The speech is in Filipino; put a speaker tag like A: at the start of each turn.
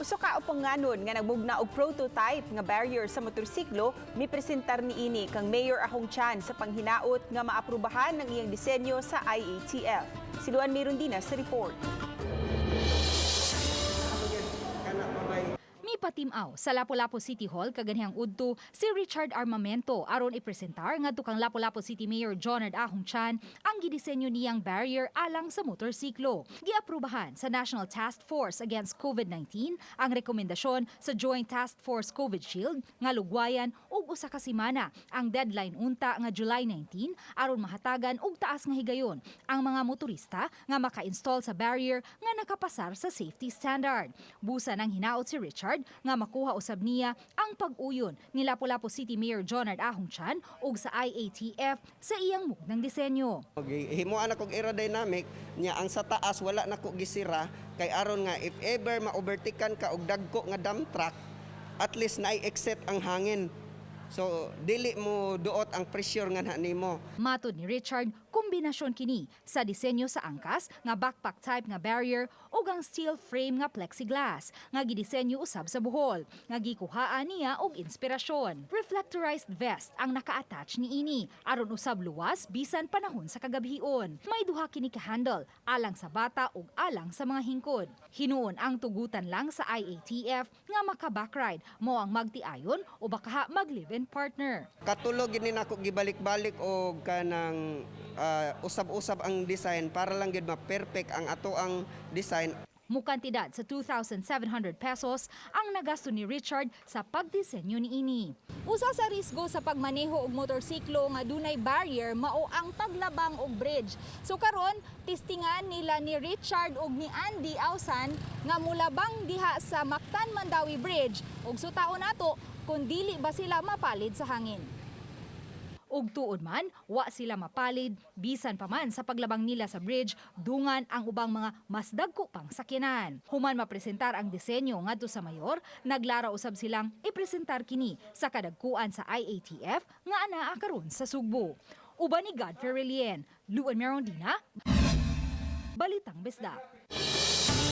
A: uso ka Oponganon nga nagbugna og prototype nga barrier sa motorsiklo, mipresentar niini kang Mayor Ahong Chan sa panghinaot nga maaprubahan ng iyang disenyo sa IATF. Si Luan Mirundina sa report.
B: Patimaw sa Lapu-Lapu City Hall kaganihang udto si Richard Armamento aron ipresentar ngadto kang Lapu-Lapu City Mayor Jonard Ahong Chan ang gidisenyo niyang barrier alang sa motorsiklo. Giaprubahan sa National Task Force Against COVID-19 ang rekomendasyon sa Joint Task Force COVID Shield nga lugwayan og usa ka semana ang deadline unta nga July 19 aron mahatagan og taas nga higayon ang mga motorista nga maka-install sa barrier nga nakapasar sa safety standard. Busa nang hinaot si Richard nga makuha usab niya ang pag-uyon ni Lapu-Lapu City Mayor Jonard Ahong Chan ug sa IATF sa iyang mugnang disenyo.
C: Himuan ako aerodynamic niya ang sa taas wala na ko gisira kay aron nga if ever ma-overtaken ka og dagko nga dump truck at least na-exit ang hangin. So dili mo duot ang pressure nga nimo.
B: Matod ni Richard, kombinasyon kini sa disenyo sa angkas nga backpack type nga barrier ug ang steel frame nga plexiglass nga gidisenyo usab sa buhol nga gikuhaan niya og inspirasyon. Reflectorized vest ang naka-attach niini aron usab luwas bisan panahon sa kagabhion. May duha kini ka handle alang sa bata ug alang sa mga hingkod. Hinuon ang tugutan lang sa IATF nga maka-backride mo ang magtiayon o baka mag-live partner.
C: Katulog gini nako gibalik-balik og kanang usab-usab ang design para lang gid ma-perfect ang ato ang design.
B: Mukantidad sa 2,700 pesos ang nagasto ni Richard sa pagdisenyo niini.
D: Usa sa risgo sa pagmaneho og motorsiklo nga dunay barrier mao ang paglabang og bridge. So karon testingan nila ni Richard ug ni Andy Ausan nga mulabang diha sa Mactan Mandawi Bridge ug sutaon nato kung dili ba sila mapalid sa hangin.
B: Ug tuod man, wa sila mapalid, bisan pa man sa paglabang nila sa bridge, dungan ang ubang mga mas dagko pang sakyanan. Human mapresentar ang disenyo ngadto sa mayor, naglara usab silang ipresentar kini sa kadagkuan sa IATF nga anaa karon sa Sugbo. Uban ni Godfrey Relien, Luan Mirundina, Balitang Bisdak.